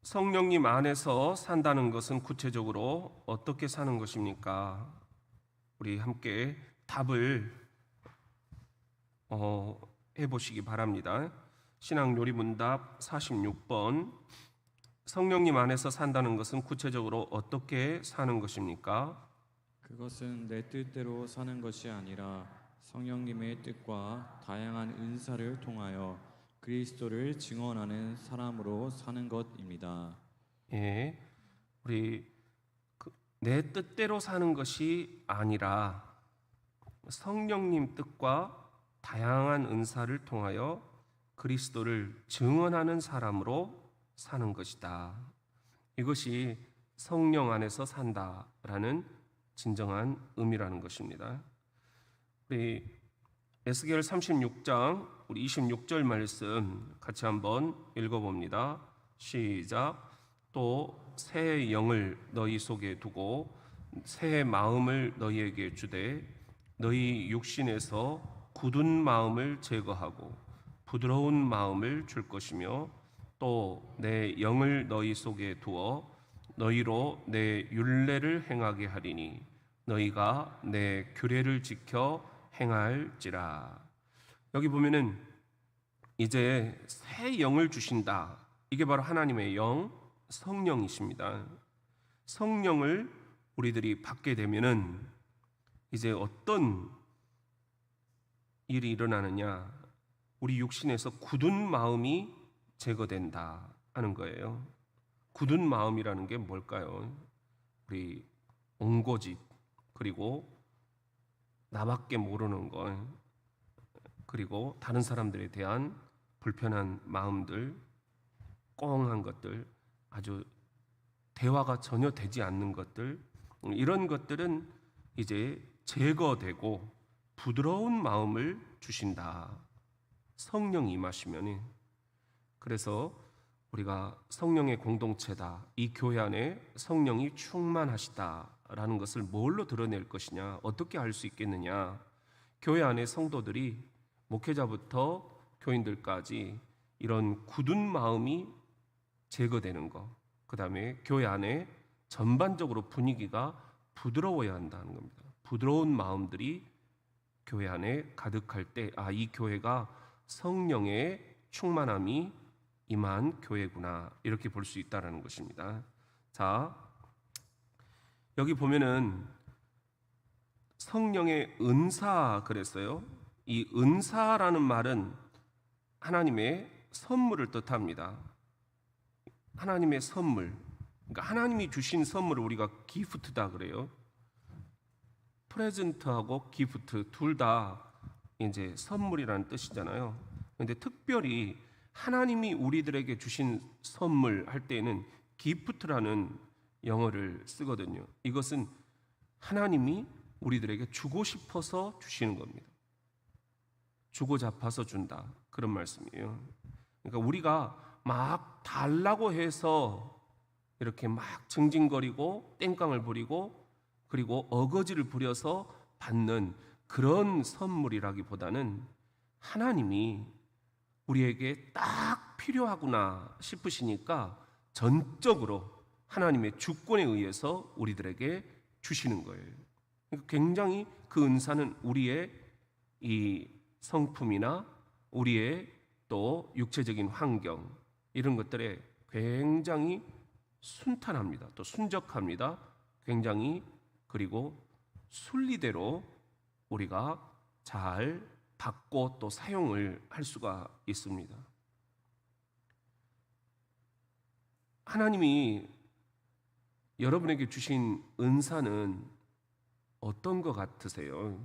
성령님 안에서 산다는 것은 구체적으로 어떻게 사는 것입니까? 우리 함께 답을 해보시기 바랍니다. 신앙요리문답 46번. 성령님 안에서 산다는 것은 구체적으로 어떻게 사는 것입니까? 그것은 내 뜻대로 사는 것이 아니라 성령님의 뜻과 다양한 은사를 통하여 그리스도를 증언하는 사람으로 사는 것입니다. 예, 우리 내 뜻대로 사는 것이 아니라 성령님 뜻과 다양한 은사를 통하여 그리스도를 증언하는 사람으로 사는 것이다. 이것이 성령 안에서 산다라는 진정한 의미라는 것입니다. 우리 에스겔 36장 우리 26절 말씀 같이 한번 읽어봅니다. 시작. 또 새 영을 너희 속에 두고 새 마음을 너희에게 주되 너희 육신에서 굳은 마음을 제거하고 부드러운 마음을 줄 것이며 또 내 영을 너희 속에 두어 너희로 내 율례를 행하게 하리니 너희가 내 규례를 지켜 행할지라. 여기 보면은 이제 새 영을 주신다. 이게 바로 하나님의 영, 성령이십니다. 성령을 우리들이 받게 되면은 이제 어떤 일이 일어나느냐? 우리 육신에서 굳은 마음이 제거된다 하는 거예요. 굳은 마음이라는 게 뭘까요? 우리 옹고집, 그리고 나밖에 모르는 것, 그리고 다른 사람들에 대한 불편한 마음들, 꽁한 것들, 아주 대화가 전혀 되지 않는 것들, 이런 것들은 이제 제거되고 부드러운 마음을 주신다. 성령이 임하시면. 그래서 우리가 성령의 공동체다, 이 교회 안에 성령이 충만하시다라는 것을 뭘로 드러낼 것이냐, 어떻게 알 수 있겠느냐? 교회 안에 성도들이 목회자부터 교인들까지 이런 굳은 마음이 제거되는 것, 그 다음에 교회 안에 전반적으로 분위기가 부드러워야 한다는 겁니다. 부드러운 마음들이 교회 안에 가득할 때, 이 교회가 성령의 충만함이 임한 교회구나, 이렇게 볼 수 있다는 것입니다. 자, 여기 보면은 성령의 은사 그랬어요. 이 은사라는 말은 하나님의 선물을 뜻합니다. 하나님의 선물, 그러니까 하나님이 주신 선물을 우리가 기프트다 그래요. 프레젠트하고 기프트 둘 다 이제 선물이라는 뜻이잖아요. 그런데 특별히 하나님이 우리들에게 주신 선물 할 때에는 기프트라는 영어를 쓰거든요. 이것은 하나님이 우리들에게 주고 싶어서 주시는 겁니다. 주고 잡아서 준다, 그런 말씀이에요. 그러니까 우리가 막 달라고 해서 이렇게 막 징징거리고 땡깡을 부리고 그리고 어거지를 부려서 받는 그런 선물이라기보다는 하나님이 우리에게 딱 필요하구나 싶으시니까 전적으로 하나님의 주권에 의해서 우리들에게 주시는 거예요. 그러니까 굉장히 그 은사는 우리의 이 성품이나 우리의 또 육체적인 환경, 이런 것들에 굉장히 순탄합니다. 또 순적합니다. 굉장히, 그리고 순리대로 우리가 잘 받고 또 사용을 할 수가 있습니다. 하나님이 여러분에게 주신 은사는 어떤 것 같으세요?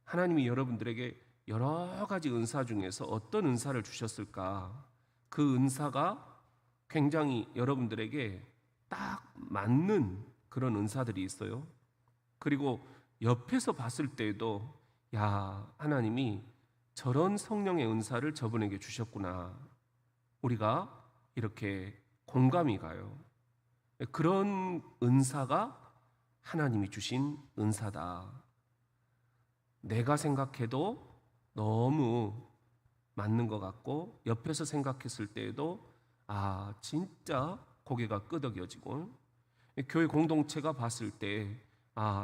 하나님이 여러분들에게 여러 가지 은사 중에서 어떤 은사를 주셨을까? 그 은사가 굉장히 여러분들에게 딱 맞는 그런 은사들이 있어요. 그리고 옆에서 봤을 때에도 하나님이 저런 성령의 은사를 저분에게 주셨구나, 우리가 이렇게 공감이 가요. 그런 은사가 하나님이 주신 은사다. 내가 생각해도 너무 맞는 것 같고 옆에서 생각했을 때에도 진짜 고개가 끄덕여지고 교회 공동체가 봤을 때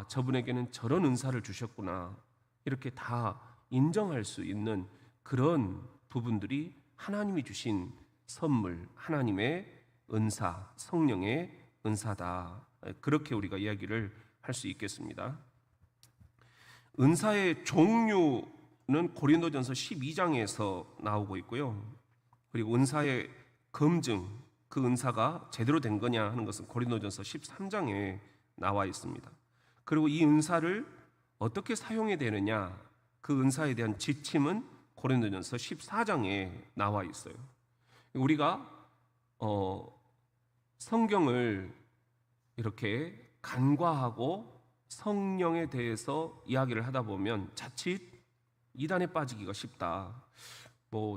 저분에게는 저런 은사를 주셨구나 이렇게 다 인정할 수 있는 그런 부분들이 하나님이 주신 선물, 하나님의 은사, 성령의 은사다. 그렇게 우리가 이야기를 할 수 있겠습니다. 은사의 종류는 고린도전서 12장에서 나오고 있고요. 그리고 은사의 검증, 그 은사가 제대로 된 거냐 하는 것은 고린도전서 13장에 나와 있습니다. 그리고 이 은사를 어떻게 사용해야 되느냐, 그 은사에 대한 지침은 고린도전서 14장에 나와 있어요. 우리가 성경을 이렇게 간과하고 성령에 대해서 이야기를 하다 보면 자칫 이단에 빠지기가 쉽다.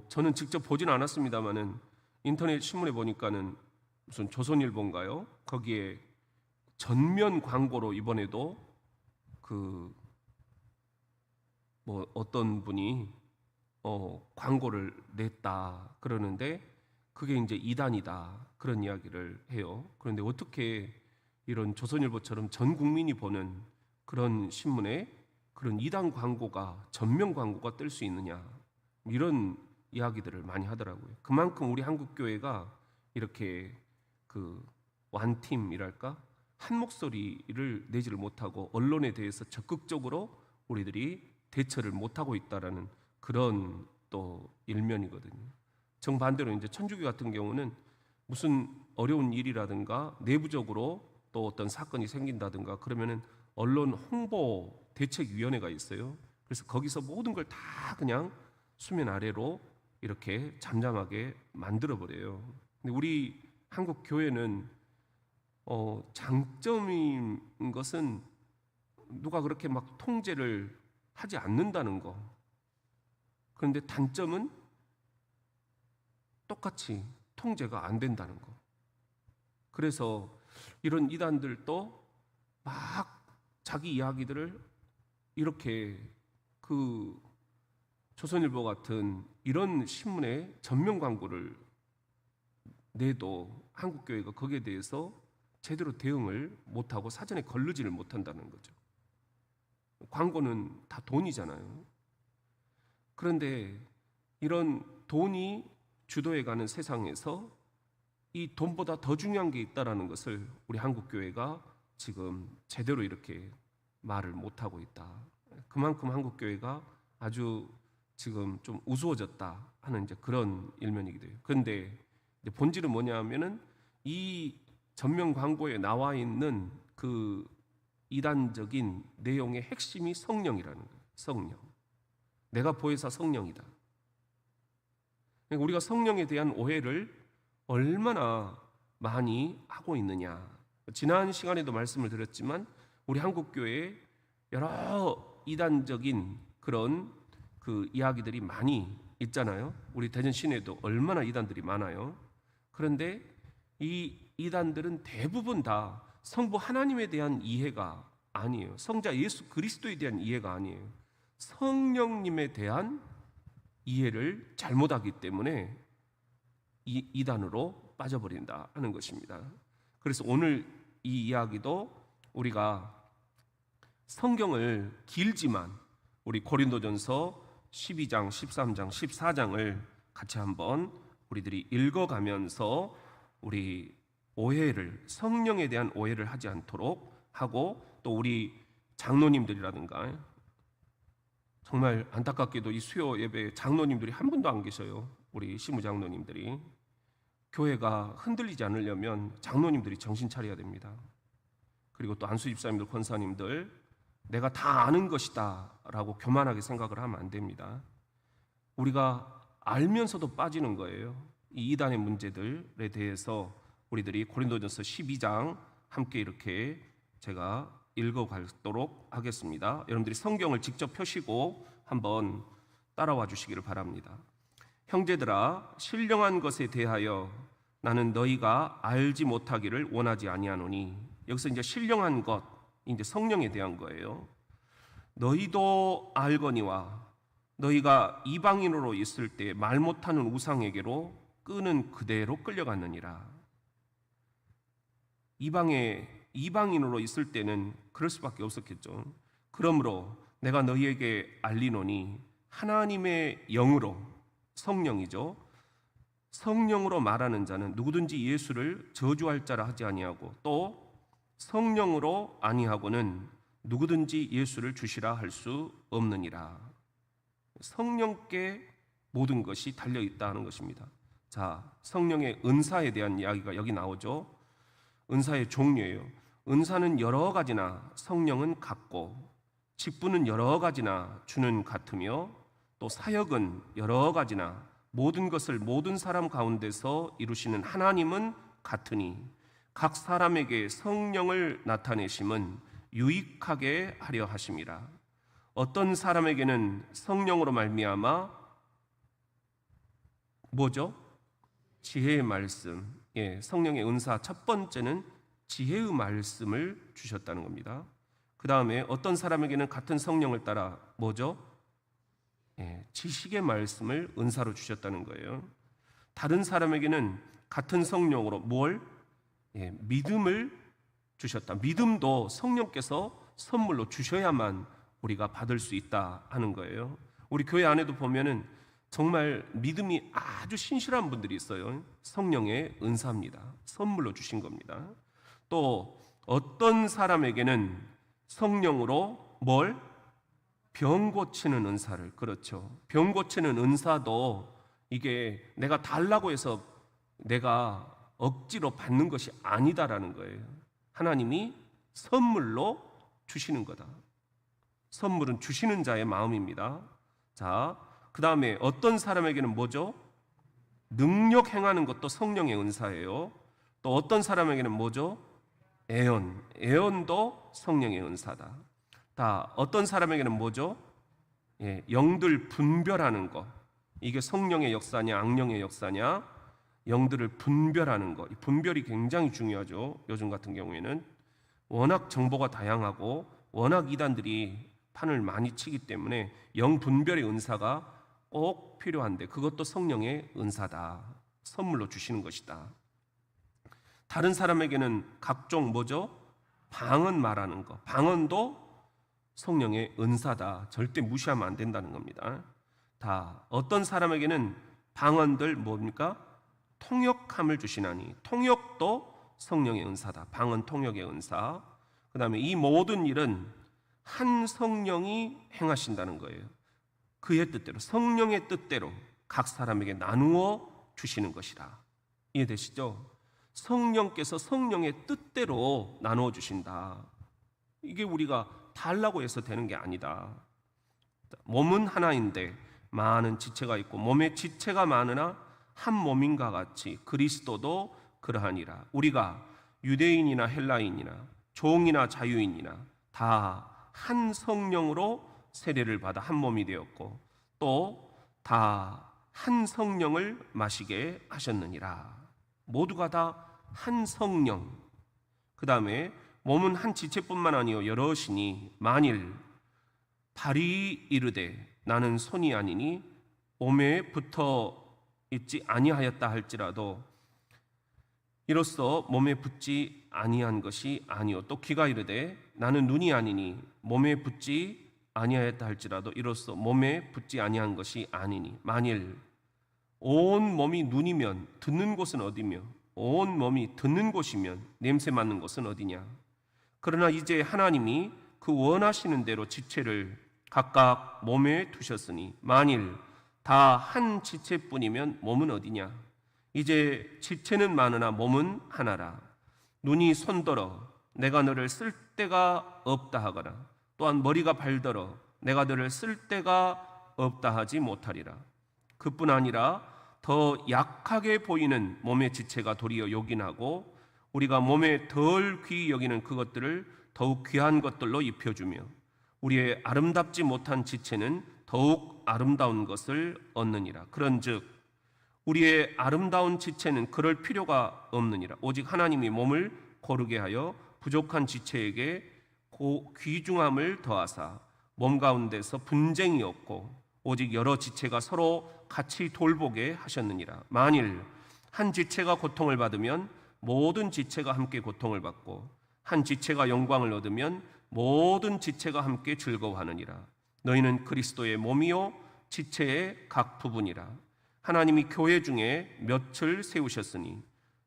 저는 직접 보진 않았습니다만은 인터넷 신문에 보니까는 무슨 조선일보인가요? 거기에 전면 광고로 이번에도 어떤 분이 광고를 냈다 그러는데 그게 이제 이단이다 그런 이야기를 해요. 그런데 어떻게 이런 조선일보처럼 전 국민이 보는 그런 신문에 그런 이단 광고가, 전면 광고가 뜰 수 있느냐, 이런 이야기들을 많이 하더라고요. 그만큼 우리 한국 교회가 이렇게 완팀이랄까, 한 목소리를 내지를 못하고 언론에 대해서 적극적으로 우리들이 대처를 못하고 있다라는 그런 또 일면이거든요. 정반대로 이제 천주교 같은 경우는 무슨 어려운 일이라든가 내부적으로 또 어떤 사건이 생긴다든가 그러면은 언론 홍보 대책위원회가 있어요. 그래서 거기서 모든 걸 다 그냥 수면 아래로 이렇게 잠잠하게 만들어 버려요. 근데 우리 한국 교회는 장점인 것은 누가 그렇게 막 통제를 하지 않는다는 거. 그런데 단점은 똑같이 통제가 안 된다는 거. 그래서 이런 이단들도 막 자기 이야기들을 이렇게 조선일보 같은 이런 신문에 전면 광고를 내도 한국 교회가 거기에 대해서 제대로 대응을 못하고 사전에 거르지를 못한다는 거죠. 광고는 다 돈이잖아요. 그런데 이런 돈이 주도해가는 세상에서 이 돈보다 더 중요한 게 있다는 것을 우리 한국 교회가 지금 제대로 이렇게 말을 못하고 있다. 그만큼 한국 교회가 아주 지금 좀 우스워졌다 하는 이제 그런 일면이기도 해요. 그런데 본질은 뭐냐면은 이 전면 광고에 나와 있는 그 이단적인 내용의 핵심이 성령이라는 거예요. 성령. 내가 보혜사 성령이다. 그러니까 우리가 성령에 대한 오해를 얼마나 많이 하고 있느냐. 지난 시간에도 말씀을 드렸지만 우리 한국 교회에 여러 이단적인 그런 이야기들이 많이 있잖아요. 우리 대전 시내도 얼마나 이단들이 많아요. 그런데 이 이단들은 대부분 다 성부 하나님에 대한 이해가 아니에요. 성자 예수 그리스도에 대한 이해가 아니에요. 성령님에 대한 이해를 잘못하기 때문에 이단으로 빠져버린다 하는 것입니다. 그래서 오늘 이 이야기도 우리가 성경을 길지만 우리 고린도전서 12장, 13장, 14장을 같이 한번 우리들이 읽어가면서 우리 오해를, 성령에 대한 오해를 하지 않도록 하고, 또 우리 장로님들이라든가, 정말 안타깝게도 이 수요 예배에 장로님들이 한 분도 안 계셔요. 우리 시무장로님들이. 교회가 흔들리지 않으려면 장로님들이 정신 차려야 됩니다. 그리고 또 안수 집사님들, 권사님들, 내가 다 아는 것이다 라고 교만하게 생각을 하면 안 됩니다. 우리가 알면서도 빠지는 거예요. 이 이단의 문제들에 대해서 우리들이 고린도전서 12장 함께 이렇게 제가 읽어가도록 하겠습니다. 여러분들이 성경을 직접 펴시고 한번 따라와 주시기를 바랍니다. 형제들아, 신령한 것에 대하여 나는 너희가 알지 못하기를 원하지 아니하노니. 여기서 이제 신령한 것, 이제 성령에 대한 거예요. 너희도 알거니와 너희가 이방인으로 있을 때 말 못하는 우상에게로 끈은 그대로 끌려갔느니라. 이방인으로 있을 때는 그럴 수밖에 없었겠죠. 그러므로 내가 너희에게 알리노니 하나님의 영으로, 성령이죠, 성령으로 말하는 자는 누구든지 예수를 저주할 자라 하지 아니하고 또 성령으로 아니하고는 누구든지 예수를 주시라 할 수 없느니라. 성령께 모든 것이 달려 있다는 것입니다. 자, 성령의 은사에 대한 이야기가 여기 나오죠. 은사의 종류예요. 은사는 여러 가지나 성령은 같고, 직분은 여러 가지나 주는 같으며, 또 사역은 여러 가지나 모든 것을 모든 사람 가운데서 이루시는 하나님은 같으니 각 사람에게 성령을 나타내심은 유익하게 하려 하심이라. 어떤 사람에게는 성령으로 말미암아 뭐죠? 지혜의 말씀. 성령의 은사 첫 번째는 지혜의 말씀을 주셨다는 겁니다. 그 다음에 어떤 사람에게는 같은 성령을 따라 뭐죠? 지식의 말씀을 은사로 주셨다는 거예요. 다른 사람에게는 같은 성령으로 믿음을 주셨다. 믿음도 성령께서 선물로 주셔야만 우리가 받을 수 있다 하는 거예요. 우리 교회 안에도 보면은 정말 믿음이 아주 신실한 분들이 있어요. 성령의 은사입니다. 선물로 주신 겁니다. 또 어떤 사람에게는 성령으로 병 고치는 은사를, 그렇죠. 병 고치는 은사도 이게 내가 달라고 해서 내가 억지로 받는 것이 아니다라는 거예요. 하나님이 선물로 주시는 거다. 선물은 주시는 자의 마음입니다. 자, 그 다음에 어떤 사람에게는 뭐죠? 능력 행하는 것도 성령의 은사예요. 또 어떤 사람에게는 뭐죠? 애언도 성령의 은사다. 다 어떤 사람에게는 뭐죠? 영들 분별하는 것. 이게 성령의 역사냐 악령의 역사냐? 영들을 분별하는 것. 이 분별이 굉장히 중요하죠. 요즘 같은 경우에는 워낙 정보가 다양하고 워낙 이단들이 판을 많이 치기 때문에 영 분별의 은사가 꼭 필요한데 그것도 성령의 은사다. 선물로 주시는 것이다. 다른 사람에게는 각종 뭐죠? 방언 말하는 것. 방언도 성령의 은사다. 절대 무시하면 안 된다는 겁니다. 다 어떤 사람에게는 방언들 뭡니까? 통역함을 주시나니 통역도 성령의 은사다. 방언 통역의 은사. 그 다음에 이 모든 일은 한 성령이 행하신다는 거예요. 그의 뜻대로, 성령의 뜻대로 각 사람에게 나누어 주시는 것이다. 이해되시죠? 성령께서 성령의 뜻대로 나누어 주신다. 이게 우리가 달라고 해서 되는 게 아니다. 몸은 하나인데 많은 지체가 있고 몸에 지체가 많으나 한 몸인가 같이 그리스도도 그러하니라. 우리가 유대인이나 헬라인이나 종이나 자유인이나 다 한 성령으로 세례를 받아 한 몸이 되었고 또 다 한 성령을 마시게 하셨느니라. 모두가 다 한 성령. 그 다음에 몸은 한 지체뿐만 아니요 여럿이니 만일 발이 이르되 나는 손이 아니니 몸에 붙어 있지 아니하였다 할지라도 이로써 몸에 붙지 아니한 것이 아니요 또 귀가 이르되 나는 눈이 아니니 몸에 붙지 아니하였다 할지라도 이로써 몸에 붙지 아니한 것이 아니니 만일 온 몸이 눈이면 듣는 곳은 어디며 온 몸이 듣는 곳이면 냄새 맡는 곳은 어디냐. 그러나 이제 하나님이 그 원하시는 대로 지체를 각각 몸에 두셨으니 만일 다 한 지체뿐이면 몸은 어디냐. 이제 지체는 많으나 몸은 하나라. 눈이 손들어 내가 너를 쓸 데가 없다 하거나 또한 머리가 발들어 내가 너를 쓸 데가 없다 하지 못하리라. 그뿐 아니라 더 약하게 보이는 몸의 지체가 도리어 요긴하고 우리가 몸에 덜 귀히 여기는 그것들을 더욱 귀한 것들로 입혀주며 우리의 아름답지 못한 지체는 더욱 아름다운 것을 얻느니라. 그런즉 우리의 아름다운 지체는 그럴 필요가 없느니라. 오직 하나님이 몸을 고르게 하여 부족한 지체에게 귀중함을 더하사 몸 가운데서 분쟁이 없고 오직 여러 지체가 서로 같이 돌보게 하셨느니라. 만일 한 지체가 고통을 받으면 모든 지체가 함께 고통을 받고 한 지체가 영광을 얻으면 모든 지체가 함께 즐거워하느니라. 너희는 그리스도의 몸이요 지체의 각 부분이라. 하나님이 교회 중에 몇을 세우셨으니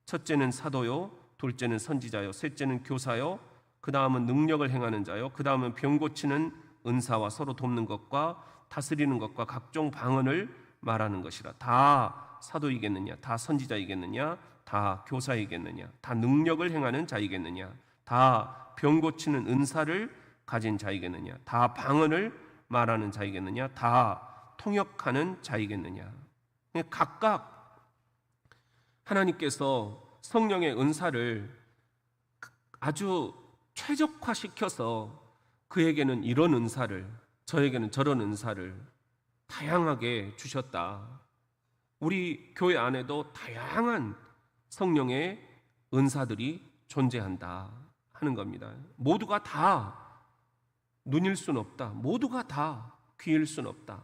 첫째는 사도요, 둘째는 선지자요, 셋째는 교사요, 그 다음은 능력을 행하는 자요, 그 다음은 병 고치는 은사와 서로 돕는 것과 다스리는 것과 각종 방언을 말하는 것이라. 다 사도이겠느냐? 다 선지자이겠느냐? 다 교사이겠느냐? 다 능력을 행하는 자이겠느냐? 다 병 고치는 은사를 가진 자이겠느냐? 다 방언을 말하는 자이겠느냐? 다 통역하는 자이겠느냐? 각각 하나님께서 성령의 은사를 아주 최적화시켜서 그에게는 이런 은사를, 저에게는 저런 은사를 다양하게 주셨다. 우리 교회 안에도 다양한 성령의 은사들이 존재한다 하는 겁니다. 모두가 다 눈일 수는 없다. 모두가 다 귀일 수는 없다.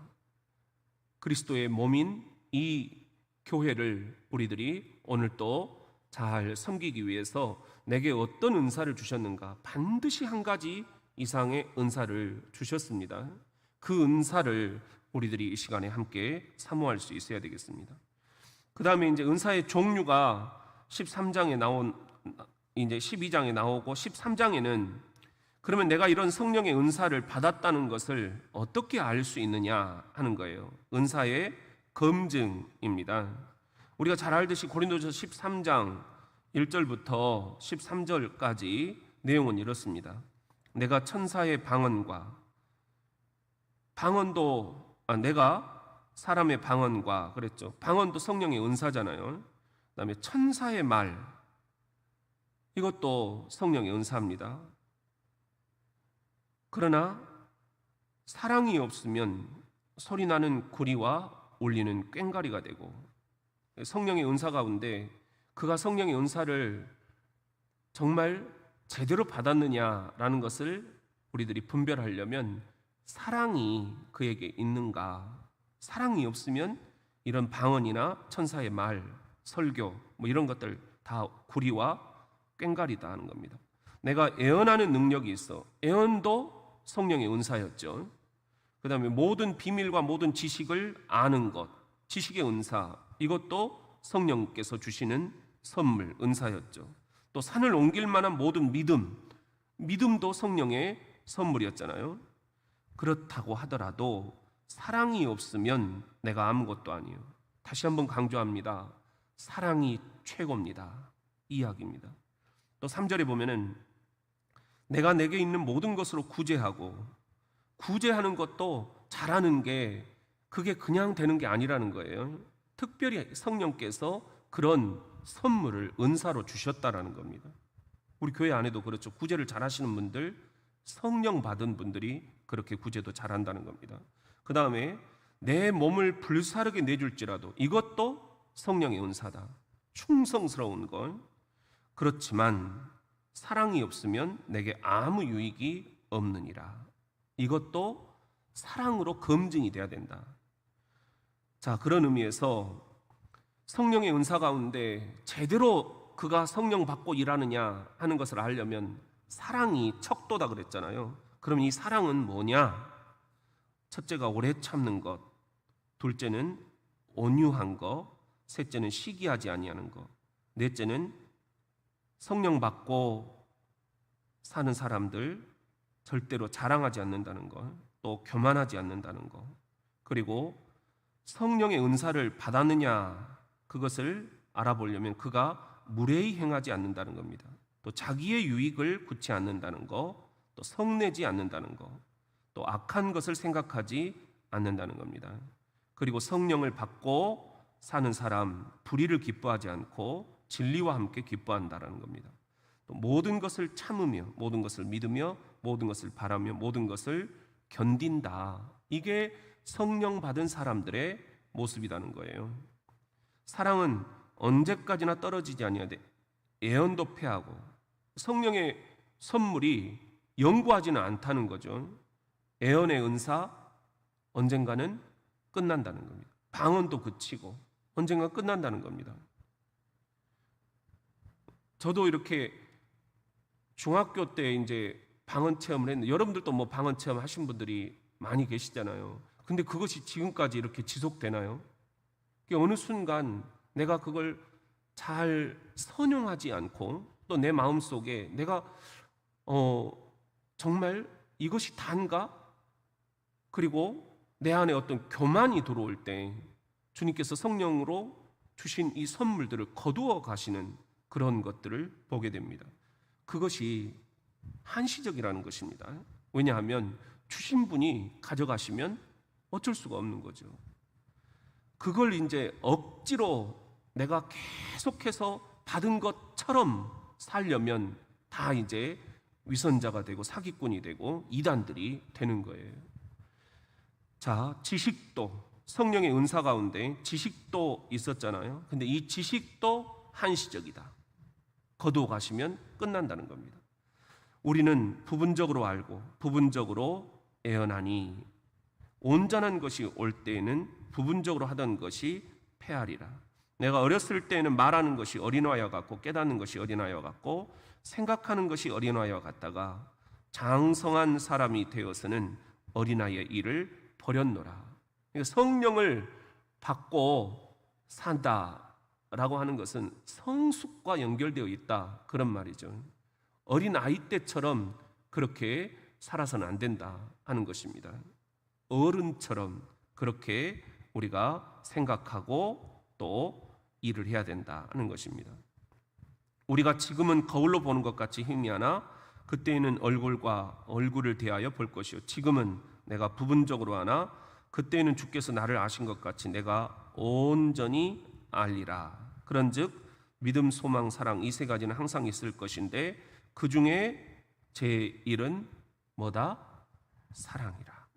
그리스도의 몸인 이 교회를 우리들이 오늘 또 잘 섬기기 위해서 내게 어떤 은사를 주셨는가? 반드시 한 가지 이상의 은사를 주셨습니다. 그 은사를 우리들이 이 시간에 함께 사모할 수 있어야 되겠습니다. 그 다음에 이제 은사의 종류가 13장에 나온, 이제 12장에 나오고 13장에는 그러면 내가 이런 성령의 은사를 받았다는 것을 어떻게 알 수 있느냐 하는 거예요. 은사의 검증입니다. 우리가 잘 알듯이 고린도전서 13장 1절부터 13절까지 내용은 이렇습니다. 내가 천사의 방언과 내가 사람의 방언과 그랬죠. 방언도 성령의 은사잖아요. 그다음에 천사의 말, 이것도 성령의 은사입니다. 그러나 사랑이 없으면 소리나는 구리와 울리는 꽹과리가 되고, 성령의 은사 가운데 그가 성령의 은사를 정말 제대로 받았느냐라는 것을 우리들이 분별하려면 사랑이 그에게 있는가. 사랑이 없으면 이런 방언이나 천사의 말, 설교 이런 것들 다 구리와 꽹과리다 하는 겁니다. 내가 애언하는 능력이 있어. 애언도 성령의 은사였죠. 그 다음에 모든 비밀과 모든 지식을 아는 것, 지식의 은사, 이것도 성령께서 주시는 선물, 은사였죠. 또 산을 옮길 만한 모든 믿음도 성령의 선물이었잖아요. 그렇다고 하더라도 사랑이 없으면 내가 아무것도 아니에요. 다시 한번 강조합니다. 사랑이 최고입니다. 이 이야기입니다. 또 3절에 보면은 내가 내게 있는 모든 것으로 구제하고, 구제하는 것도 잘하는 게 그게 그냥 되는 게 아니라는 거예요. 특별히 성령께서 그런 선물을 은사로 주셨다라는 겁니다. 우리 교회 안에도 그렇죠. 구제를 잘하시는 분들, 성령 받은 분들이 그렇게 구제도 잘한다는 겁니다. 그 다음에 내 몸을 불사르게 내줄지라도, 이것도 성령의 은사다. 충성스러운 건. 그렇지만 사랑이 없으면 내게 아무 유익이 없느니라. 이것도 사랑으로 검증이 돼야 된다. 자, 그런 의미에서 성령의 은사 가운데 제대로 그가 성령 받고 일하느냐 하는 것을 알려면 사랑이 척도다 그랬잖아요. 그럼 이 사랑은 뭐냐? 첫째가 오래 참는 것, 둘째는 온유한 것, 셋째는 시기하지 아니하는 것, 넷째는 성령 받고 사는 사람들 절대로 자랑하지 않는다는 것, 또 교만하지 않는다는 것, 그리고 성령의 은사를 받았느냐 그것을 알아보려면 그가 무례히 행하지 않는다는 겁니다. 또 자기의 유익을 굳지 않는다는 것, 또 성내지 않는다는 것, 또 악한 것을 생각하지 않는다는 겁니다. 그리고 성령을 받고 사는 사람, 불의를 기뻐하지 않고 진리와 함께 기뻐한다는 겁니다. 또 모든 것을 참으며, 모든 것을 믿으며, 모든 것을 바라며, 모든 것을 견딘다. 이게 성령 받은 사람들의 모습이라는 거예요. 사랑은 언제까지나 떨어지지 아니하되 애언도 패하고, 성령의 선물이 영구하지는 않다는 거죠. 애언의 은사 언젠가는 끝난다는 겁니다. 방언도 그치고 언젠가 끝난다는 겁니다. 저도 이렇게 중학교 때 이제 방언 체험을 했는데, 여러분들도 뭐 방언 체험 하신 분들이 많이 계시잖아요. 근데 그것이 지금까지 이렇게 지속되나요? 어느 순간 내가 그걸 잘 선용하지 않고 또 내 마음속에 내가 정말 이것이 단가? 그리고 내 안에 어떤 교만이 들어올 때 주님께서 성령으로 주신 이 선물들을 거두어 가시는 그런 것들을 보게 됩니다. 그것이 한시적이라는 것입니다. 왜냐하면 주신 분이 가져가시면 어쩔 수가 없는 거죠. 그걸 이제 억지로 내가 계속해서 받은 것처럼 살려면 다 이제 위선자가 되고 사기꾼이 되고 이단들이 되는 거예요. 자, 지식도, 성령의 은사 가운데 지식도 있었잖아요. 근데 이 지식도 한시적이다. 거두어 가시면 끝난다는 겁니다. 우리는 부분적으로 알고 부분적으로 애언하니 온전한 것이 올 때에는 부분적으로 하던 것이 패하리라. 내가 어렸을 때에는 말하는 것이 어린아이와 같고 깨닫는 것이 어린아이와 같고 생각하는 것이 어린아이와 같다가 장성한 사람이 되어서는 어린아이의 일을 버렸노라. 그러니까 성령을 받고 산다라고 하는 것은 성숙과 연결되어 있다, 그런 말이죠. 어린아이 때처럼 그렇게 살아서는 안 된다 하는 것입니다. 어른처럼 그렇게 우리가 생각하고 또 일을 해야 된다 하는 것입니다. 우리가 지금은 거울로 보는 것 같이 희미하나 그때에는 얼굴과 얼굴을 대하여 볼 것이요 지금은 내가 부분적으로 하나 그때에는 주께서 나를 아신 것 같이 내가 온전히 알리라. 그런즉 믿음, 소망, 사랑 이 세 가지는 항상 있을 것인데 그 중에 제 일은 뭐다? 사랑이라.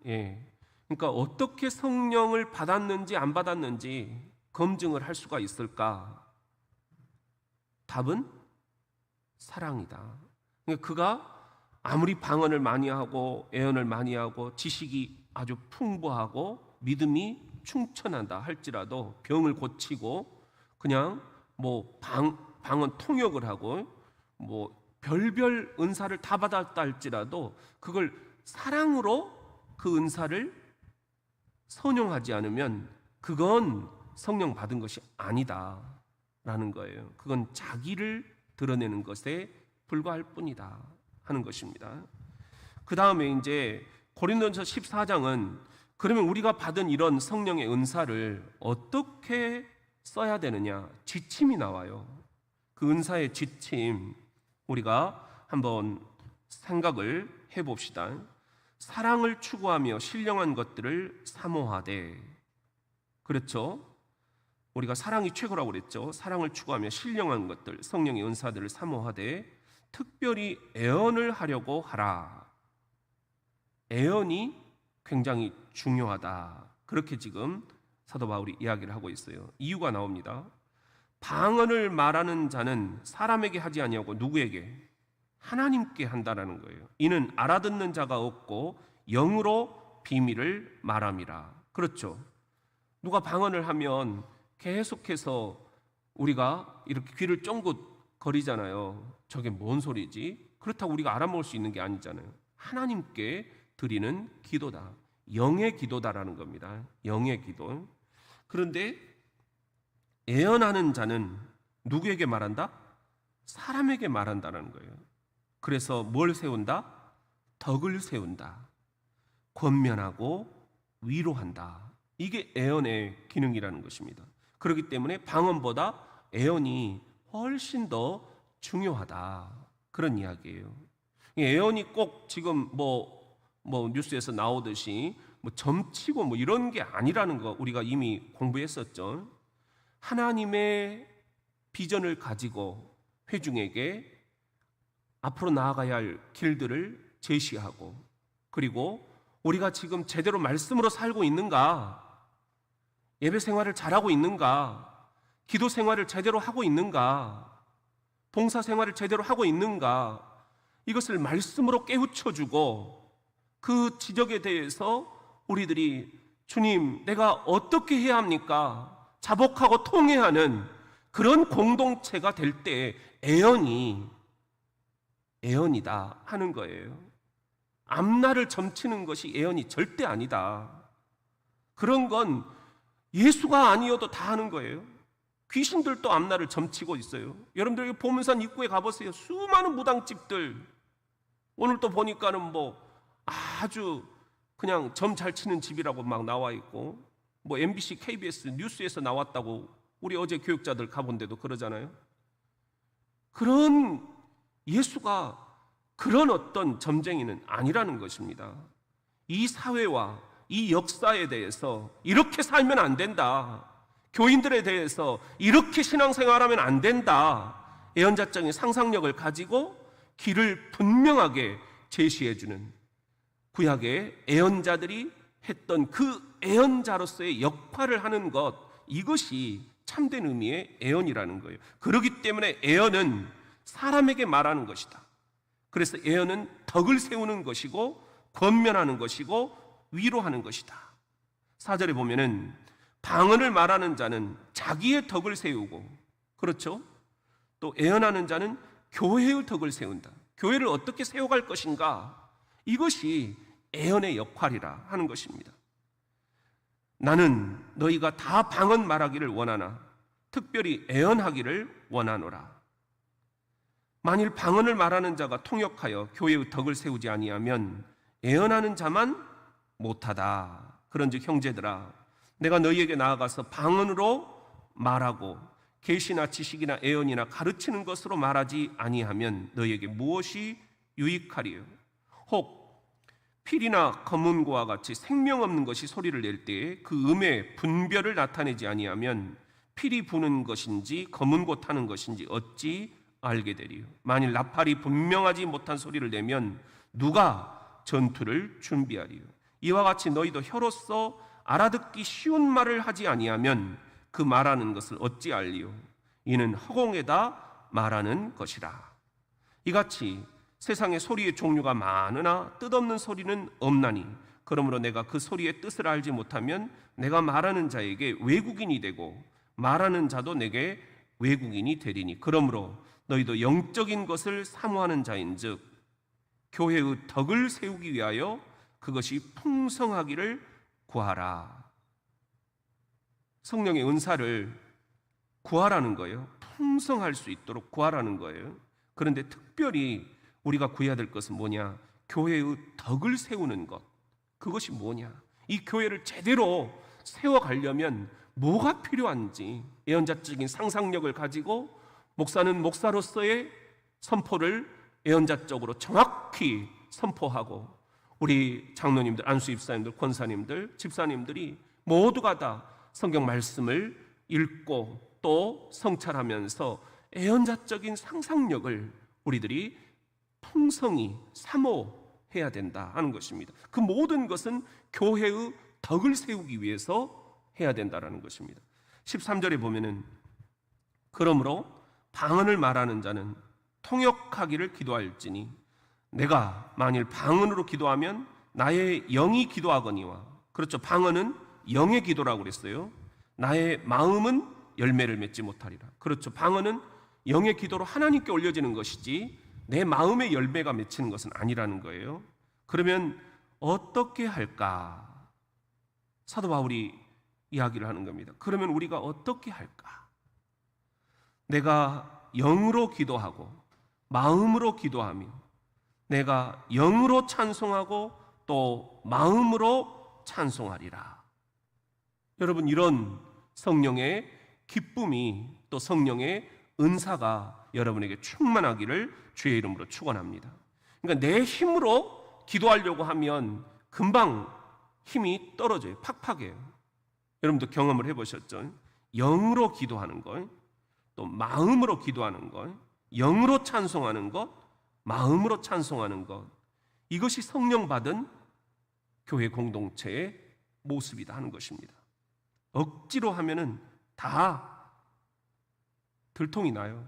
그러니까 어떻게 성령을 받았는지 안 받았는지 검증을 할 수가 있을까? 답은 사랑이다. 그러니까 그가 아무리 방언을 많이 하고 애언을 많이 하고 지식이 아주 풍부하고 믿음이 충천한다 할지라도 병을 고치고 그냥 뭐 방언 통역을 하고 뭐 별별 은사를 다 받았다 할지라도 그걸 사랑으로 그 은사를 선용하지 않으면 그건 성령 받은 것이 아니다라는 거예요. 그건 자기를 드러내는 것에 불과할 뿐이다 하는 것입니다. 그 다음에 이제 고린도전서 14장은 그러면 우리가 받은 이런 성령의 은사를 어떻게 써야 되느냐, 지침이 나와요. 그 은사의 지침 우리가 한번 생각을 해봅시다. 사랑을 추구하며 신령한 것들을 사모하되, 그렇죠? 우리가 사랑이 최고라고 그랬죠. 사랑을 추구하며 신령한 것들, 성령의 은사들을 사모하되 특별히 애언을 하려고 하라. 애언이 굉장히 중요하다. 그렇게 지금 사도 바울이 이야기를 하고 있어요. 이유가 나옵니다. 방언을 말하는 자는 사람에게 하지 아니하고 누구에게? 하나님께 한다라는 거예요. 이는 알아듣는 자가 없고 영으로 비밀을 말함이라. 그렇죠. 누가 방언을 하면 계속해서 우리가 이렇게 귀를 쫑긋 거리잖아요. 저게 뭔 소리지? 그렇다고 우리가 알아먹을 수 있는 게 아니잖아요. 하나님께 드리는 기도다. 영의 기도다라는 겁니다. 영의 기도. 그런데 애언하는 자는 누구에게 말한다? 사람에게 말한다는 거예요. 그래서 뭘 세운다? 덕을 세운다. 권면하고 위로한다. 이게 애언의 기능이라는 것입니다. 그렇기 때문에 방언보다 애언이 훨씬 더 중요하다. 그런 이야기예요. 애언이 꼭 지금 뭐 뉴스에서 나오듯이 뭐 점치고 뭐 이런 게 아니라는 거 우리가 이미 공부했었죠. 하나님의 비전을 가지고 회중에게 앞으로 나아가야 할 길들을 제시하고, 그리고 우리가 지금 제대로 말씀으로 살고 있는가, 예배 생활을 잘하고 있는가, 기도 생활을 제대로 하고 있는가, 봉사 생활을 제대로 하고 있는가, 이것을 말씀으로 깨우쳐주고 그 지적에 대해서 우리들이 주님, 내가 어떻게 해야 합니까? 자복하고 통회하는 그런 공동체가 될 때 애언이다 하는 거예요. 앞날을 점치는 것이 애언이 절대 아니다. 그런 건 예수가 아니어도 다 하는 거예요. 귀신들도 앞날을 점치고 있어요. 여러분들 여기 보문산 입구에 가보세요. 수많은 무당집들, 오늘 또 보니까는 뭐 아주 그냥 점 잘 치는 집이라고 막 나와 있고, 뭐 MBC, KBS 뉴스에서 나왔다고 우리 어제 교육자들 가본데도 그러잖아요. 그런 예수가 그런 어떤 점쟁이는 아니라는 것입니다. 이 사회와 이 역사에 대해서 이렇게 살면 안 된다, 교인들에 대해서 이렇게 신앙생활하면 안 된다, 예언자적인 상상력을 가지고 길을 분명하게 제시해주는 구약의 예언자들이 했던 그 예언자로서의 역할을 하는 것, 이것이 참된 의미의 예언이라는 거예요. 그렇기 때문에 예언은 사람에게 말하는 것이다. 그래서 예언은 덕을 세우는 것이고 권면하는 것이고 위로하는 것이다. 4절에 보면은 방언을 말하는 자는 자기의 덕을 세우고, 그렇죠? 또 예언하는 자는 교회의 덕을 세운다. 교회를 어떻게 세워갈 것인가, 이것이 예언의 역할이라 하는 것입니다. 나는 너희가 다 방언 말하기를 원하나 특별히 예언하기를 원하노라. 만일 방언을 말하는 자가 통역하여 교회의 덕을 세우지 아니하면 예언하는 자만 못하다. 그런즉 형제들아, 내가 너희에게 나아가서 방언으로 말하고 계시나 지식이나 예언이나 가르치는 것으로 말하지 아니하면 너희에게 무엇이 유익하리요? 혹 필이나 검은고와 같이 생명 없는 것이 소리를 낼 때에 그 음의 분별을 나타내지 아니하면 필이 부는 것인지 검은고 타는 것인지 어찌 알게 되리요? 만일 나팔이 분명하지 못한 소리를 내면 누가 전투를 준비하리요? 이와 같이 너희도 혀로서 알아듣기 쉬운 말을 하지 아니하면 그 말하는 것을 어찌 알리요? 이는 허공에다 말하는 것이라. 이같이 세상에 소리의 종류가 많으나 뜻없는 소리는 없나니, 그러므로 내가 그 소리의 뜻을 알지 못하면 내가 말하는 자에게 외국인이 되고 말하는 자도 내게 외국인이 되리니, 그러므로 너희도 영적인 것을 사모하는 자인즉 교회의 덕을 세우기 위하여 그것이 풍성하기를 구하라. 성령의 은사를 구하라는 거예요. 풍성할 수 있도록 구하라는 거예요. 그런데 특별히 우리가 구해야 될 것은 뭐냐? 교회의 덕을 세우는 것. 그것이 뭐냐? 이 교회를 제대로 세워가려면 뭐가 필요한지 예언자적인 상상력을 가지고 목사는 목사로서의 선포를 예언자적으로 정확히 선포하고, 우리 장로님들, 안수 집사님들, 권사님들, 집사님들이 모두가 다 성경 말씀을 읽고 또 성찰하면서 예언자적인 상상력을 우리들이 풍성히 사모해야 된다 하는 것입니다. 그 모든 것은 교회의 덕을 세우기 위해서 해야 된다라는 것입니다. 13절에 보면은 그러므로 방언을 말하는 자는 통역하기를 기도할지니 내가 만일 방언으로 기도하면 나의 영이 기도하거니와, 그렇죠, 방언은 영의 기도라고 그랬어요. 나의 마음은 열매를 맺지 못하리라. 그렇죠, 방언은 영의 기도로 하나님께 올려지는 것이지 내 마음의 열매가 맺히는 것은 아니라는 거예요. 그러면 어떻게 할까? 사도 바울이 이야기를 하는 겁니다. 그러면 우리가 어떻게 할까? 내가 영으로 기도하고 마음으로 기도하며 내가 영으로 찬송하고 또 마음으로 찬송하리라. 여러분, 이런 성령의 기쁨이 또 성령의 은사가 여러분에게 충만하기를 주의 이름으로 축원합니다. 그러니까 내 힘으로 기도하려고 하면 금방 힘이 떨어져요. 팍팍해요. 여러분도 경험을 해보셨죠? 영으로 기도하는 것, 또 마음으로 기도하는 것, 영으로 찬송하는 것, 마음으로 찬송하는 것, 이것이 성령 받은 교회 공동체의 모습이다 하는 것입니다. 억지로 하면은 다 들통이 나요.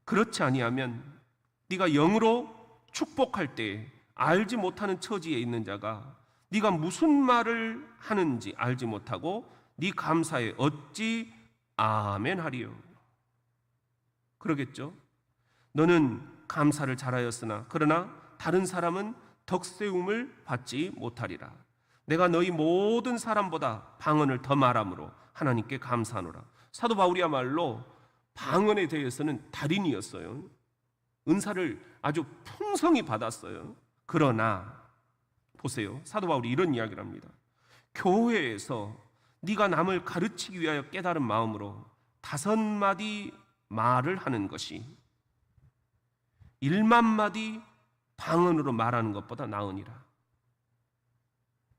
그렇지 아니하면 네가 영으로 축복할 때 알지 못하는 처지에 있는 자가 네가 무슨 말을 하는지 알지 못하고 네 감사에 어찌 아멘 하리요? 그러겠죠. 너는 감사를 잘하였으나 그러나 다른 사람은 덕세움을 받지 못하리라. 내가 너희 모든 사람보다 방언을 더 말함으로 하나님께 감사하노라. 사도 바울이야말로 방언에 대해서는 달인이었어요. 은사를 아주 풍성히 받았어요. 그러나 보세요, 사도 바울이 이런 이야기를 합니다. 교회에서 네가 남을 가르치기 위하여 깨달은 마음으로 5마디 말을 하는 것이 1만마디 방언으로 말하는 것보다 나으니라.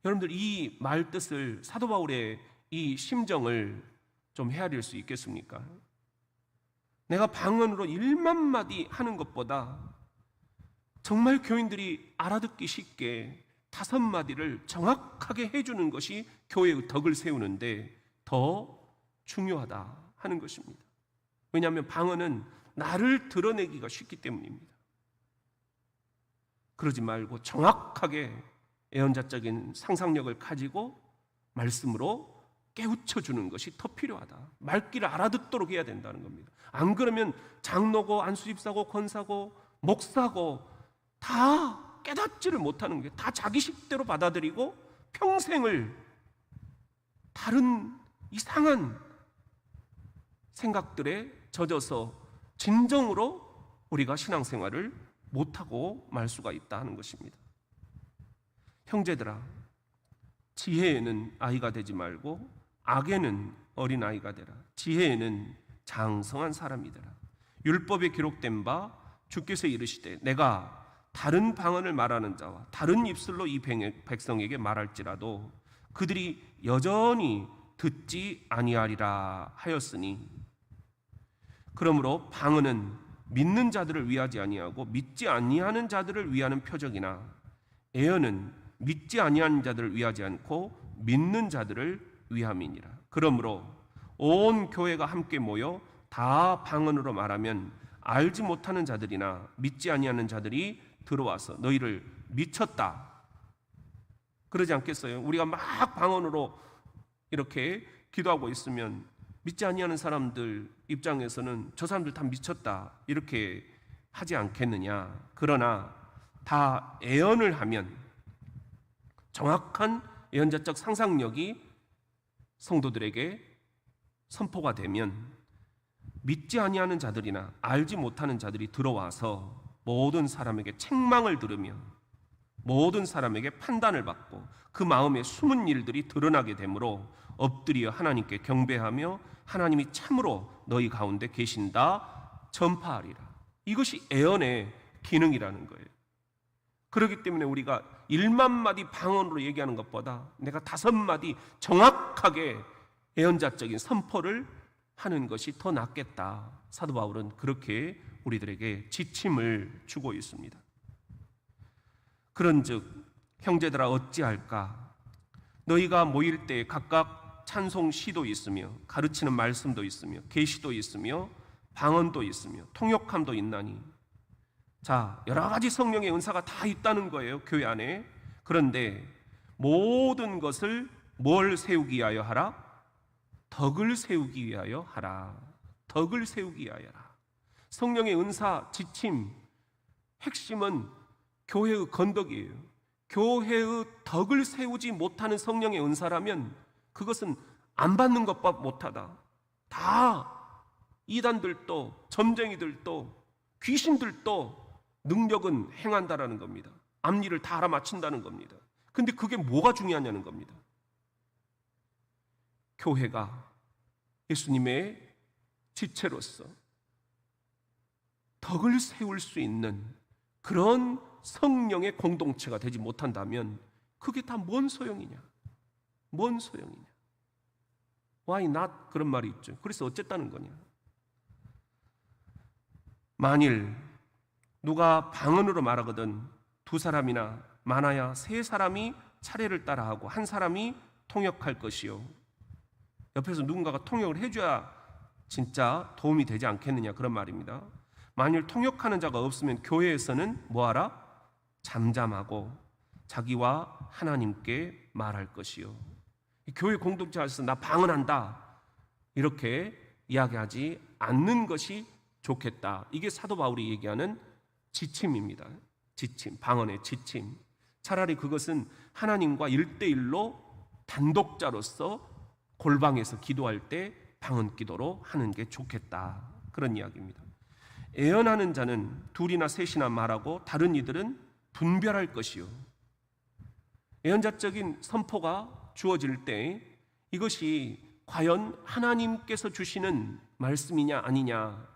여러분들, 이 말 뜻을, 사도 바울의 이 심정을 좀 헤아릴 수 있겠습니까? 내가 방언으로 1만마디 하는 것보다 정말 교인들이 알아듣기 쉽게 5마디를 정확하게 해주는 것이 교회의 덕을 세우는데 더 중요하다 하는 것입니다. 왜냐하면 방언은 나를 드러내기가 쉽기 때문입니다. 그러지 말고 정확하게 예언자적인 상상력을 가지고 말씀으로 깨우쳐주는 것이 더 필요하다. 말귀를 알아듣도록 해야 된다는 겁니다. 안 그러면 장로고 안수집사고 권사고 목사고 다 깨닫지를 못하는 게, 다 자기식대로 받아들이고 평생을 다른 이상한 생각들에 젖어서 진정으로 우리가 신앙생활을 못하고 말 수가 있다 하는 것입니다. 형제들아, 지혜에는 아이가 되지 말고 악에는 어린아이가 되라. 지혜에는 장성한 사람이 되라. 율법에 기록된 바 주께서 이르시되 내가 다른 방언을 말하는 자와 다른 입술로 이 백성에게 말할지라도 그들이 여전히 듣지 아니하리라 하였으니, 그러므로 방언은 믿는 자들을 위하지 아니하고 믿지 아니하는 자들을 위하는 표적이나 예언은 믿지 아니하는 자들을 위하지 않고 믿는 자들을 위함이니라. 그러므로 온 교회가 함께 모여 다 방언으로 말하면 알지 못하는 자들이나 믿지 아니하는 자들이 들어와서 너희를 미쳤다 그러지 않겠어요? 우리가 막 방언으로 이렇게 기도하고 있으면 믿지 아니하는 사람들 입장에서는 저 사람들 다 미쳤다 이렇게 하지 않겠느냐. 그러나 다 예언을 하면, 정확한 예언자적 상상력이 성도들에게 선포가 되면 믿지 아니하는 자들이나 알지 못하는 자들이 들어와서 모든 사람에게 책망을 들으며 모든 사람에게 판단을 받고 그 마음에 숨은 일들이 드러나게 되므로 엎드려 하나님께 경배하며 하나님이 참으로 너희 가운데 계신다 전파하리라. 이것이 예언의 기능이라는 거예요. 그렇기 때문에 우리가 1만마디 방언으로 얘기하는 것보다 내가 5마디 정확하게 예언자적인 선포를 하는 것이 더 낫겠다. 사도 바울은 그렇게 우리들에게 지침을 주고 있습니다. 그런즉 형제들아 어찌할까? 너희가 모일 때 각각 찬송 시도 있으며 가르치는 말씀도 있으며 계시도 있으며 방언도 있으며 통역함도 있나니, 자, 여러 가지 성령의 은사가 다 있다는 거예요, 교회 안에. 그런데 모든 것을 뭘 세우기 위하여 하라? 덕을 세우기 위하여 하라. 덕을 세우기 위하여 하라. 성령의 은사, 지침, 핵심은 교회의 건덕이에요. 교회의 덕을 세우지 못하는 성령의 은사라면 그것은 안 받는 것보다 못하다. 다 이단들도 점쟁이들도 귀신들도 능력은 행한다라는 겁니다. 앞일을 다 알아맞힌다는 겁니다. 근데 그게 뭐가 중요하냐는 겁니다. 교회가 예수님의 지체로서 덕을 세울 수 있는 그런 성령의 공동체가 되지 못한다면 그게 다 뭔 소용이냐? 뭔 소용이냐? Why not? 그런 말이 있죠. 그래서 어쨌다는 거냐? 만일 누가 방언으로 말하거든 2사람이나 많아야 3사람이 차례를 따라하고 1사람이 통역할 것이요. 옆에서 누군가가 통역을 해줘야 진짜 도움이 되지 않겠느냐, 그런 말입니다. 만일 통역하는 자가 없으면 교회에서는 뭐하라? 잠잠하고 자기와 하나님께 말할 것이요. 교회 공동체 안에서 나 방언한다 이렇게 이야기하지 않는 것이 좋겠다. 이게 사도 바울이 얘기하는 지침입니다. 지침, 방언의 지침. 차라리 그것은 하나님과 1대1로 단독자로서 골방에서 기도할 때 방언 기도로 하는 게 좋겠다. 그런 이야기입니다. 애언하는 자는 둘이나 셋이나 말하고 다른 이들은 분별할 것이요. 애언자적인 선포가 주어질 때 이것이 과연 하나님께서 주시는 말씀이냐 아니냐,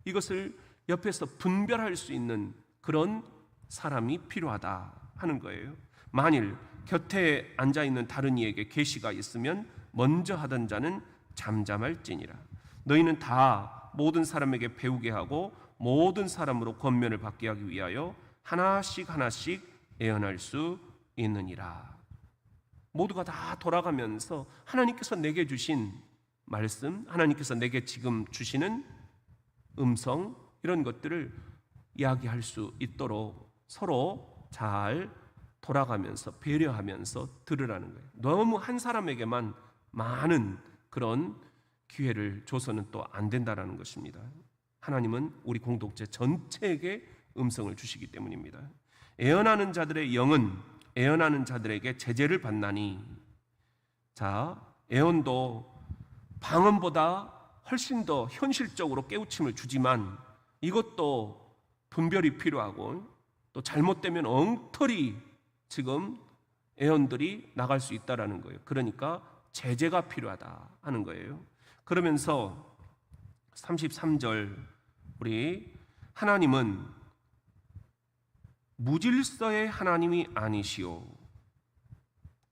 이것을 옆에서 분별할 수 있는 그런 사람이 필요하다 하는 거예요. 만일 곁에 앉아있는 다른 이에게 계시가 있으면 먼저 하던 자는 잠잠할지니라. 너희는 다 모든 사람에게 배우게 하고 모든 사람으로 권면을 받게 하기 위하여 하나씩 하나씩 애언할 수 있느니라. 모두가 다 돌아가면서 하나님께서 내게 주신 말씀, 하나님께서 내게 지금 주시는 음성, 이런 것들을 이야기할 수 있도록 서로 잘 돌아가면서 배려하면서 들으라는 거예요. 너무 한 사람에게만 많은 그런 기회를 줘서는 또 안 된다라는 것입니다. 하나님은 우리 공동체 전체에게 음성을 주시기 때문입니다. 애언하는 자들의 영은 애언하는 자들에게 제재를 받나니. 자, 애언도 방언보다 훨씬 더 현실적으로 깨우침을 주지만 이것도 분별이 필요하고 또 잘못되면 엉터리 지금 애언들이 나갈 수 있다라는 거예요. 그러니까 제재가 필요하다 하는 거예요. 그러면서 33절, 우리 하나님은 무질서의 하나님이 아니시오.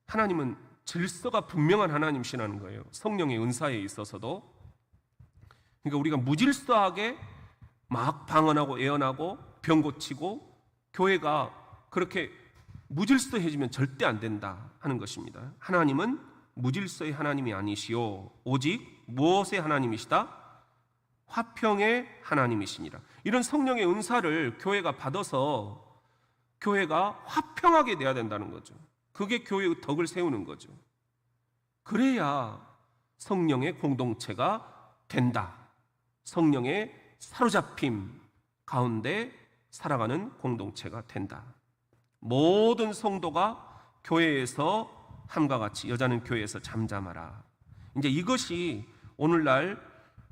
하나님은 질서가 분명한 하나님이시라는 거예요. 성령의 은사에 있어서도. 그러니까 우리가 무질서하게 막 방언하고 애언하고 병 고치고 교회가 그렇게 무질서해지면 절대 안 된다 하는 것입니다. 하나님은 무질서의 하나님이 아니시오. 오직 무엇의 하나님이시다? 화평의 하나님이시니라. 이런 성령의 은사를 교회가 받아서 교회가 화평하게 돼야 된다는 거죠. 그게 교회의 덕을 세우는 거죠. 그래야 성령의 공동체가 된다. 성령의 사로잡힘 가운데 살아가는 공동체가 된다. 모든 성도가 교회에서 함과 같이, 여자는 교회에서 잠잠하라. 이제 이것이 오늘날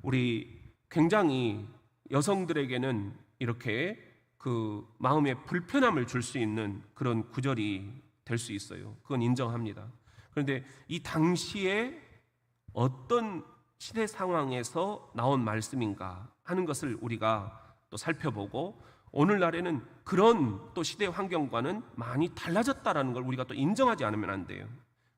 우리 굉장히 여성들에게는 이렇게 그 마음에 불편함을 줄 수 있는 그런 구절이 될 수 있어요. 그건 인정합니다. 그런데 이 당시에 어떤 시대 상황에서 나온 말씀인가 하는 것을 우리가 또 살펴보고, 오늘날에는 그런 또 시대 환경과는 많이 달라졌다라는 걸 우리가 또 인정하지 않으면 안 돼요.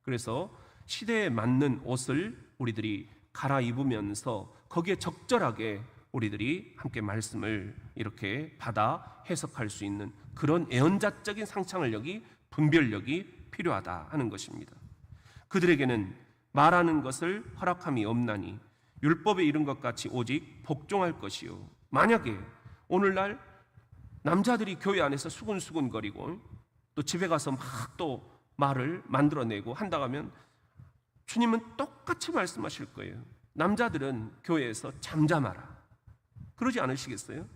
그래서 시대에 맞는 옷을 우리들이 갈아입으면서 거기에 적절하게 우리들이 함께 말씀을 이렇게 받아 해석할 수 있는 그런 애언자적인 상상력이, 분별력이 필요하다 하는 것입니다. 그들에게는 말하는 것을 허락함이 없나니 율법에 이른 것 같이 오직 복종할 것이요. 만약에 오늘날 남자들이 교회 안에서 수근수근거리고 또 집에 가서 막 또 말을 만들어내고 한다고 하면 주님은 똑같이 말씀하실 거예요. 남자들은 교회에서 잠잠하라. 그러지 않으시겠어요?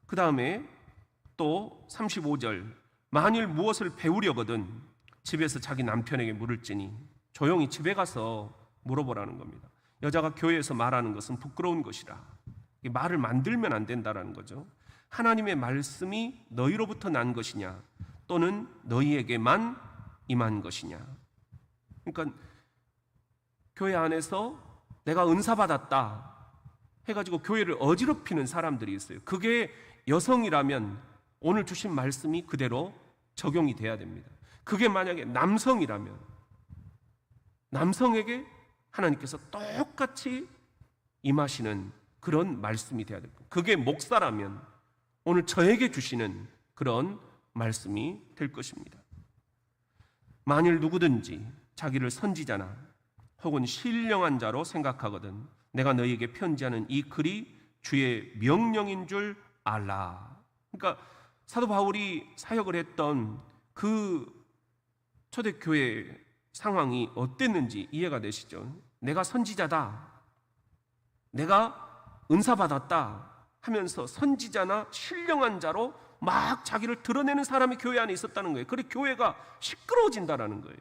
그 다음에 또 35절, 만일 무엇을 배우려거든 집에서 자기 남편에게 물을지니 조용히 집에 가서 물어보라는 겁니다. 여자가 교회에서 말하는 것은 부끄러운 것이라. 말을 만들면 안 된다라는 거죠. 하나님의 말씀이 너희로부터 난 것이냐 또는 너희에게만 임한 것이냐. 그러니까 교회 안에서 내가 은사 받았다 해가지고 교회를 어지럽히는 사람들이 있어요. 그게 여성이라면 오늘 주신 말씀이 그대로 적용이 돼야 됩니다. 그게 만약에 남성이라면 남성에게 하나님께서 똑같이 임하시는 그런 말씀이 돼야 됩니다. 그게 목사라면 오늘 저에게 주시는 그런 말씀이 될 것입니다. 만일 누구든지 자기를 선지자나 혹은 신령한 자로 생각하거든 내가 너희에게 편지하는 이 글이 주의 명령인 줄 알라. 그러니까 사도 바울이 사역을 했던 그 초대교회 상황이 어땠는지 이해가 되시죠? 내가 선지자다, 내가 은사 받았다 하면서 선지자나 신령한 자로 막 자기를 드러내는 사람이 교회 안에 있었다는 거예요. 그래 교회가 시끄러워진다라는 거예요.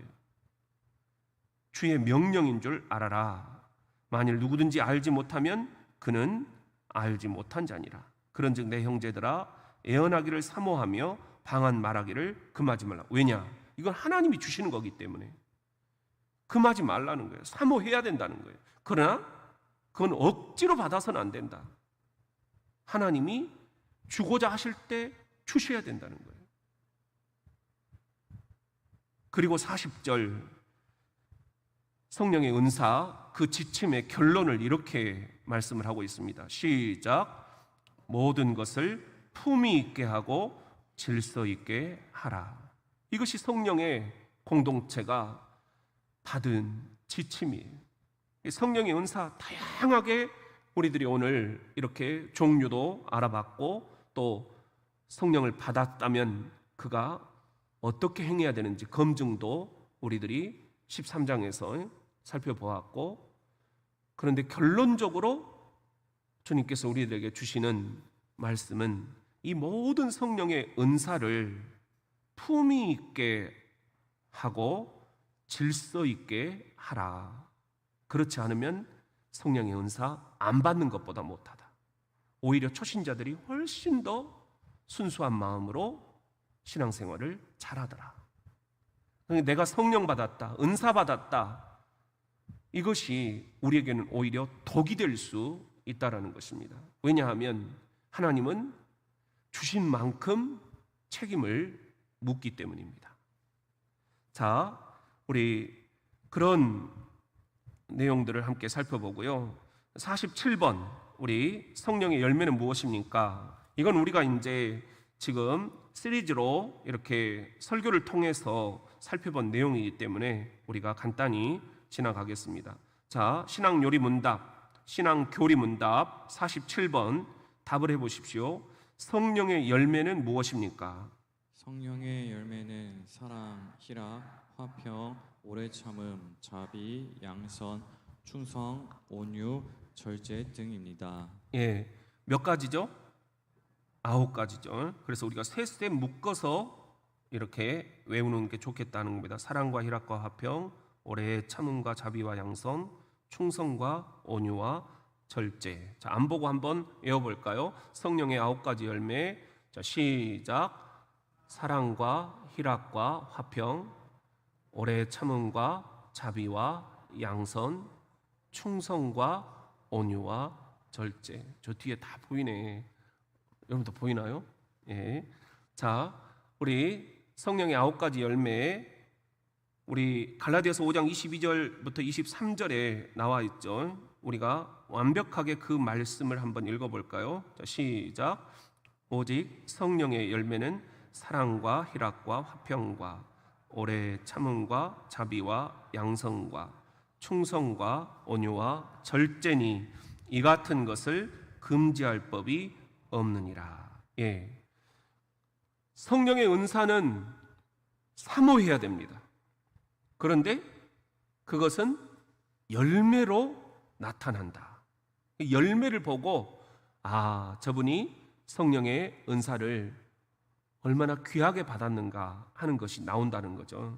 주의 명령인 줄 알아라. 만일 누구든지 알지 못하면 그는 알지 못한 자니라. 그런즉 내 형제들아 애언하기를 사모하며 방한 말하기를 금하지 말라. 왜냐? 이건 하나님이 주시는 거기 때문에 금하지 말라는 거예요. 사모해야 된다는 거예요. 그러나 그건 억지로 받아서는 안 된다. 하나님이 주고자 하실 때 주셔야 된다는 거예요. 그리고 40절 성령의 은사 그 지침의 결론을 이렇게 말씀을 하고 있습니다. 시작. 모든 것을 품위 있게 하고 질서 있게 하라. 이것이 성령의 공동체가 받은 지침이에요. 성령의 은사 다양하게 우리들이 오늘 이렇게 종류도 알아봤고 또 성령을 받았다면 그가 어떻게 행해야 되는지 검증도 우리들이 13장에서 살펴보았고, 그런데 결론적으로 주님께서 우리들에게 주시는 말씀은 이 모든 성령의 은사를 품위 있게 하고 질서 있게 하라. 그렇지 않으면 성령의 은사 안 받는 것보다 못하다. 오히려 초신자들이 훨씬 더 순수한 마음으로 신앙생활을 잘하더라. 내가 성령 받았다, 은사 받았다, 이것이 우리에게는 오히려 덕이 될 수 있다라는 것입니다. 왜냐하면 하나님은 주신 만큼 책임을 묻기 때문입니다. 자, 우리 그런 내용들을 함께 살펴보고요. 47번 우리 성령의 열매는 무엇입니까? 이건 우리가 이제 지금 시리즈로 이렇게 설교를 통해서 살펴본 내용이기 때문에 우리가 간단히 지나가겠습니다. 자, 신앙 요리 문답, 신앙 교리 문답 47번 답을 해보십시오. 성령의 열매는 무엇입니까? 성령의 열매는 사랑, 희락, 화평, 오래 참음, 자비, 양선, 충성, 온유, 절제 등입니다. 예, 몇 가지죠? 9가지죠. 그래서 우리가 셋 묶어서 이렇게 외우는 게 좋겠다는 겁니다. 사랑과 희락과 화평, 오래 참음과 자비와 양선, 충성과 온유와 절제. 자, 안 보고 한번 외워볼까요? 성령의 9가지 열매. 자, 시작. 사랑과 희락과 화평, 오래 참음과 자비와 양선, 충성과 온유와 절제. 저 뒤에 다 보이네. 여러분도 보이나요? 예. 자, 우리 성령의 9가지 열매, 우리 갈라디아서 5장 22절부터 23절에 나와 있죠. 우리가 완벽하게 그 말씀을 한번 읽어볼까요? 자, 시작. 오직 성령의 열매는 사랑과 희락과 화평과 오래 참음과 자비와 양성과 충성과 온유와 절제니 이 같은 것을 금지할 법이 없느니라. 예. 성령의 은사는 사모해야 됩니다. 그런데 그것은 열매로 나타난다. 열매를 보고 아, 저분이 성령의 은사를 얼마나 귀하게 받았는가 하는 것이 나온다는 거죠.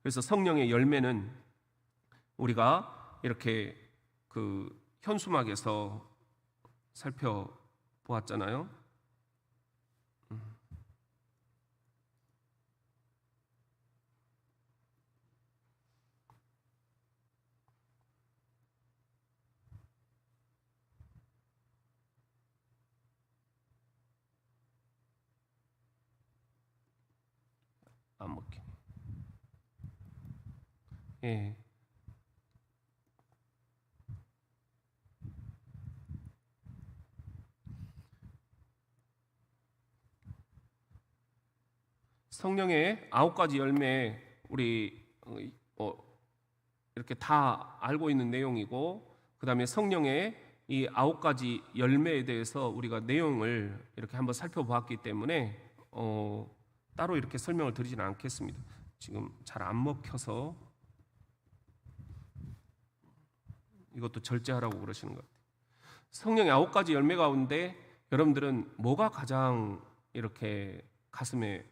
그래서 성령의 열매는 우리가 이렇게 그 현수막에서 살펴보았잖아요. 안 먹히네. 예. 성령의 9가지 열매 우리 이렇게 다 알고 있는 내용이고, 그 다음에 성령의 이 9가지 열매에 대해서 우리가 내용을 이렇게 한번 살펴보았기 때문에 따로 이렇게 설명을 드리지는 않겠습니다. 지금 잘 안 먹혀서 이것도 절제하라고 그러시는 것 같아요. 성령의 9가지 열매 가운데 여러분들은 뭐가 가장 이렇게 가슴에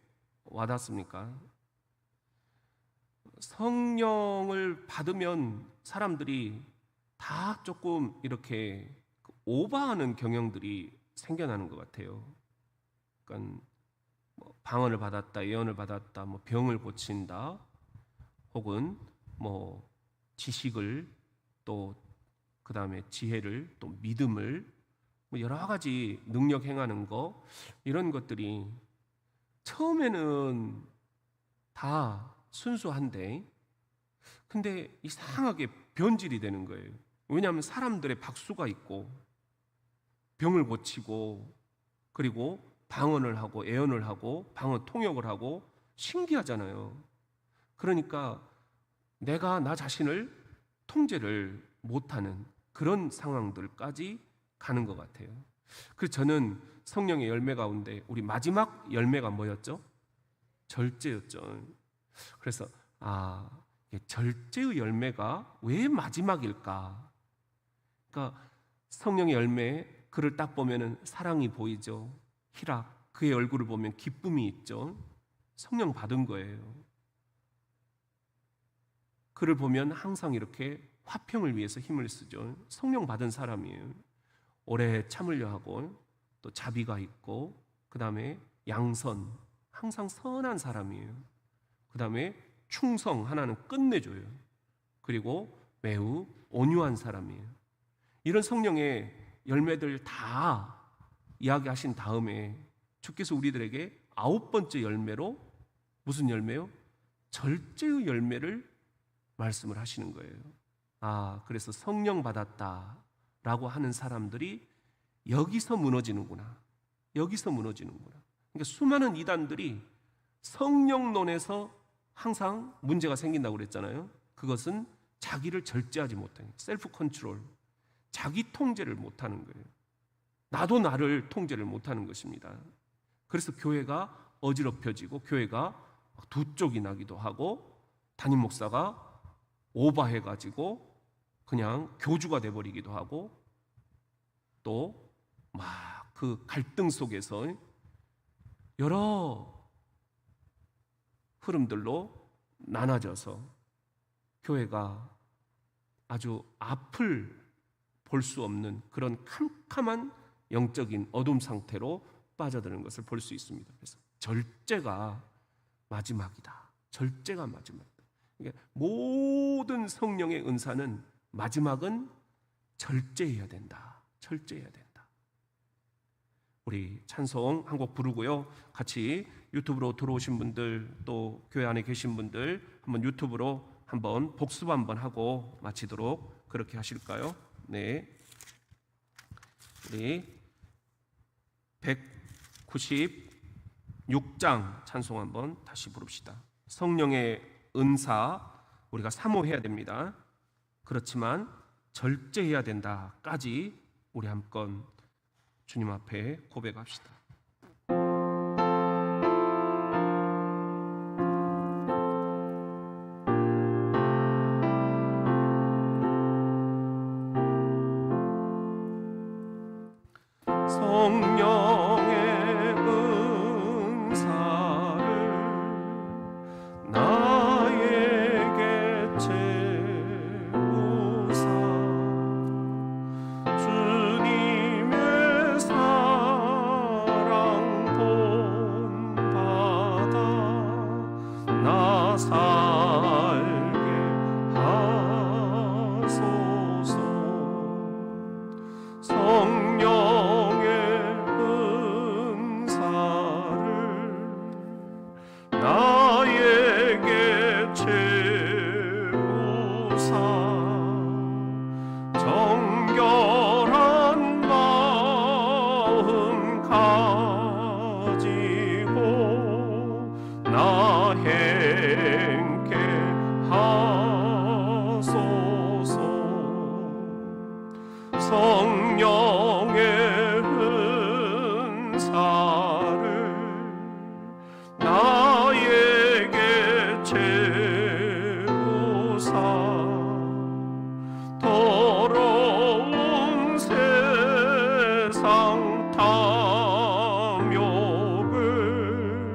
와닿습니까? 성령을 받으면 사람들이 다 조금 이렇게 오버하는 경향들이 생겨나는 것 같아요. 그러니까 뭐 방언을 받았다, 예언을 받았다, 뭐 병을 고친다, 혹은 뭐 지식을, 또 그 다음에 지혜를, 또 믿음을, 뭐 여러 가지 능력 행하는 거, 이런 것들이 처음에는 다 순수한데 근데 이상하게 변질이 되는 거예요. 왜냐하면 사람들의 박수가 있고 병을 고치고 그리고 방언을 하고 예언을 하고 방언 통역을 하고 신기하잖아요. 그러니까 내가 나 자신을 통제를 못하는 그런 상황들까지 가는 것 같아요. 그래서 저는 성령의 열매 가운데 우리 마지막 열매가 뭐였죠? 절제였죠. 그래서 절제의 열매가 왜 마지막일까? 그러니까 성령의 열매, 그를 딱 보면은 사랑이 보이죠. 희락, 그의 얼굴을 보면 기쁨이 있죠. 성령 받은 거예요. 그를 보면 항상 이렇게 화평을 위해서 힘을 쓰죠. 성령 받은 사람이에요. 오래 참으려 하고 또 자비가 있고 그 다음에 양선, 항상 선한 사람이에요. 그 다음에 충성, 하나는 끝내줘요. 그리고 매우 온유한 사람이에요. 이런 성령의 열매들 다 이야기하신 다음에 주께서 우리들에게 9번째 열매로 무슨 열매요? 절제의 열매를 말씀을 하시는 거예요. 그래서 성령 받았다라고 하는 사람들이 여기서 무너지는구나. 여기서 무너지는구나. 그러니까 수많은 이단들이 성령론에서 항상 문제가 생긴다고 그랬잖아요. 그것은 자기를 절제하지 못하는, 셀프 컨트롤, 자기 통제를 못하는 거예요. 나도 나를 통제를 못하는 것입니다. 그래서 교회가 어지럽혀지고 교회가 두 쪽이 나기도 하고 담임 목사가 오버해가지고 그냥 교주가 돼버리기도 하고 또 막 그 갈등 속에서 여러 흐름들로 나눠져서 교회가 아주 앞을 볼 수 없는 그런 캄캄한 영적인 어둠 상태로 빠져드는 것을 볼 수 있습니다. 그래서 절제가 마지막이다. 절제가 마지막이다. 그러니까 모든 성령의 은사는 마지막은 절제해야 된다. 절제해야 된다. 우리 찬송 한 곡 부르고요. 같이 유튜브로 들어오신 분들 또 교회 안에 계신 분들 한번 유튜브로 한번 복습 한번 하고 마치도록 그렇게 하실까요? 네. 우리 196장 찬송 한번 다시 부릅시다. 성령의 은사 우리가 사모해야 됩니다. 그렇지만 절제해야 된다까지 우리 한번 주님 앞에 고백합시다. 성령의 은사를 나에게 채우사 주님의 사랑 본받아 나 살게 하소서. 성령의 은사를 나에게 채우사 정결한 마음 가지고 나 행케 하소서. 성령의 은사를 나에게 채우사 더러운 새 묘을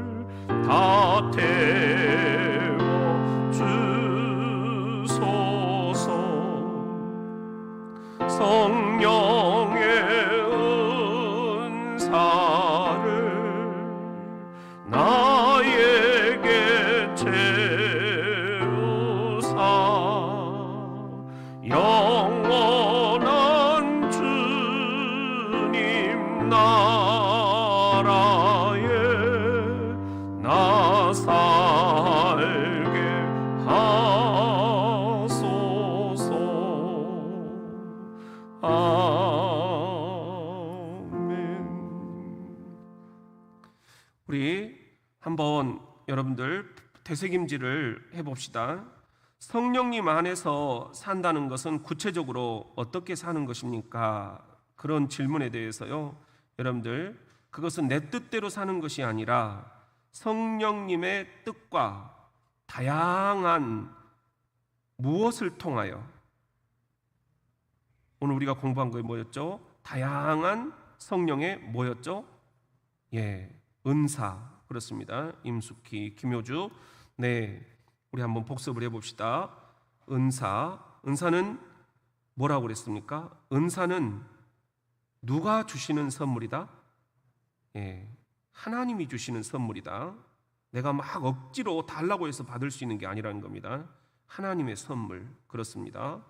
다 태워 주소서. 성령의 은사를 나에게 채우사 영원한 주님 나라에 나 살게 하소서. 아멘. 우리 한번 여러분들 되새김질을 해봅시다. 성령님 안에서 산다는 것은 구체적으로 어떻게 사는 것입니까? 그런 질문에 대해서요, 여러분들, 그것은 내 뜻대로 사는 것이 아니라 성령님의 뜻과 다양한 무엇을 통하여, 오늘 우리가 공부한 거에 뭐였죠? 다양한 성령의 뭐였죠? 은사. 그렇습니다. 임숙희, 김효주. 우리 한번 복습을 해봅시다. 은사는 뭐라고 그랬습니까? 은사는 누가 주시는 선물이다? 하나님이 주시는 선물이다. 내가 막 억지로 달라고 해서 받을 수 있는 게 아니라는 겁니다. 하나님의 선물. 그렇습니다.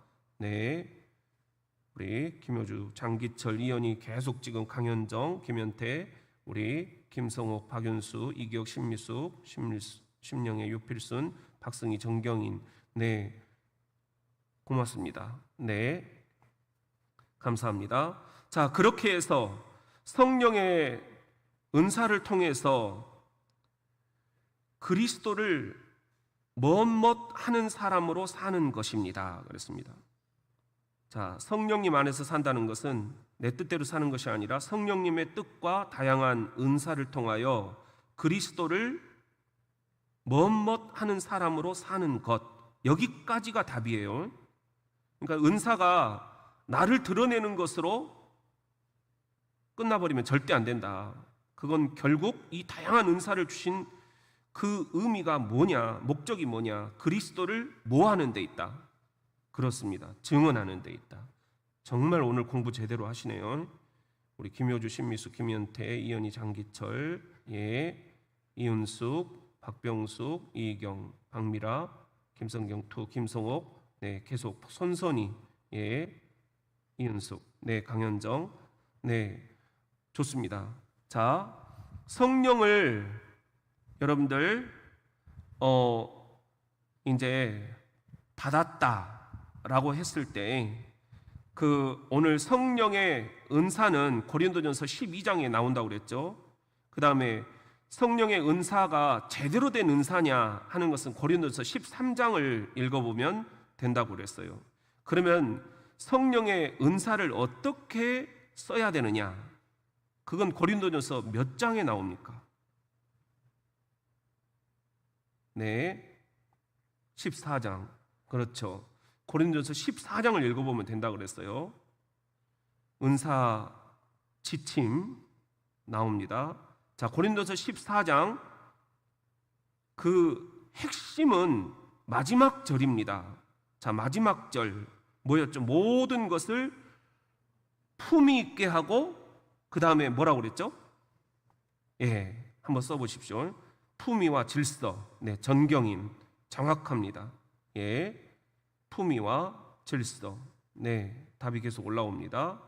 우리 김효주, 장기철, 이현희, 계속 지금 강현정, 김현태, 우리 김성옥, 박윤수, 이기혁, 신미숙, 심령의 유필순, 박승희, 정경인. 고맙습니다. 감사합니다. 자, 그렇게 해서 성령의 은사를 통해서 그리스도를 멋멋 하는 사람으로 사는 것입니다. 그랬습니다. 자, 성령님 안에서 산다는 것은 내 뜻대로 사는 것이 아니라 성령님의 뜻과 다양한 은사를 통하여 그리스도를 멋멋 하는 사람으로 사는 것. 여기까지가 답이에요. 그러니까 은사가 나를 드러내는 것으로 끝나버리면 절대 안 된다. 그건 결국 이 다양한 은사를 주신 그 의미가 뭐냐, 목적이 뭐냐, 그리스도를 뭐 하는 데 있다. 그렇습니다. 증언하는 데 있다. 정말 오늘 공부 제대로 하시네요. 우리 김효주, 신미숙, 김현태, 이현희, 장기철, 이은숙, 박병숙, 이경, 박미라, 김성경, 김성옥, 계속 손선희, 이은숙, 강현정, 좋습니다. 자, 성령을 여러분들 이제 받았다라고 했을 때 그 오늘 성령의 은사는 고린도전서 12장에 나온다고 그랬죠. 그 다음에 성령의 은사가 제대로 된 은사냐 하는 것은 고린도전서 13장을 읽어보면 된다고 그랬어요. 그러면 성령의 은사를 어떻게 써야 되느냐? 그건 고린도전서 몇 장에 나옵니까? 14장. 그렇죠. 고린도전서 14장을 읽어보면 된다고 그랬어요. 은사 지침 나옵니다. 자, 고린도전서 14장 그 핵심은 마지막 절입니다. 자, 마지막 절 뭐였죠? 모든 것을 품위 있게 하고 그 다음에 뭐라고 그랬죠? 한번 써보십시오. 품위와 질서. 전경임 정확합니다. 품위와 질서. 답이 계속 올라옵니다.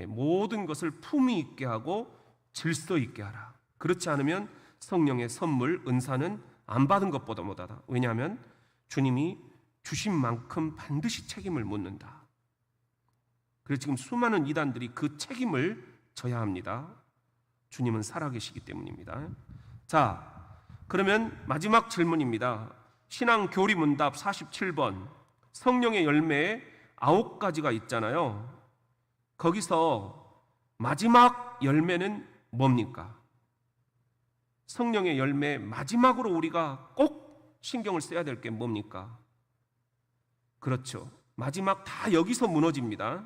모든 것을 품위 있게 하고 질서 있게 하라. 그렇지 않으면 성령의 선물, 은사는 안 받은 것보다 못하다. 왜냐하면 주님이 주신 만큼 반드시 책임을 묻는다. 그래서 지금 수많은 이단들이 그 책임을 져야 합니다. 주님은 살아계시기 때문입니다. 자, 그러면 마지막 질문입니다. 신앙 교리 문답 47번. 성령의 열매 9가지가 있잖아요. 거기서 마지막 열매는 뭡니까? 성령의 열매 마지막으로 우리가 꼭 신경을 써야 될 게 뭡니까? 그렇죠. 마지막 다 여기서 무너집니다.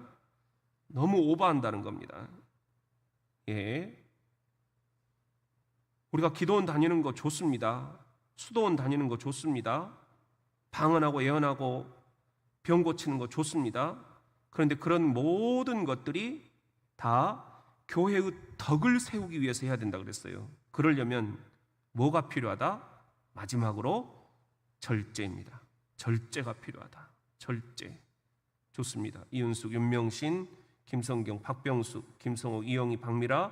너무 오버한다는 겁니다. 우리가 기도원 다니는 거 좋습니다. 수도원 다니는 거 좋습니다. 방언하고 예언하고 병 고치는 거 좋습니다. 그런데 그런 모든 것들이 다 교회의 덕을 세우기 위해서 해야 된다 그랬어요. 그러려면 뭐가 필요하다? 마지막으로 절제입니다. 절제가 필요하다. 절제. 좋습니다. 이은숙, 윤명신, 김성경, 박병숙, 김성옥, 이영희, 박미라,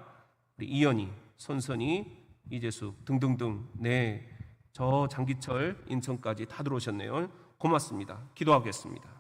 우리 이연희, 손선희, 이재숙 등등등. 네, 저 장기철 인천까지 다 들어오셨네요. 고맙습니다. 기도하겠습니다.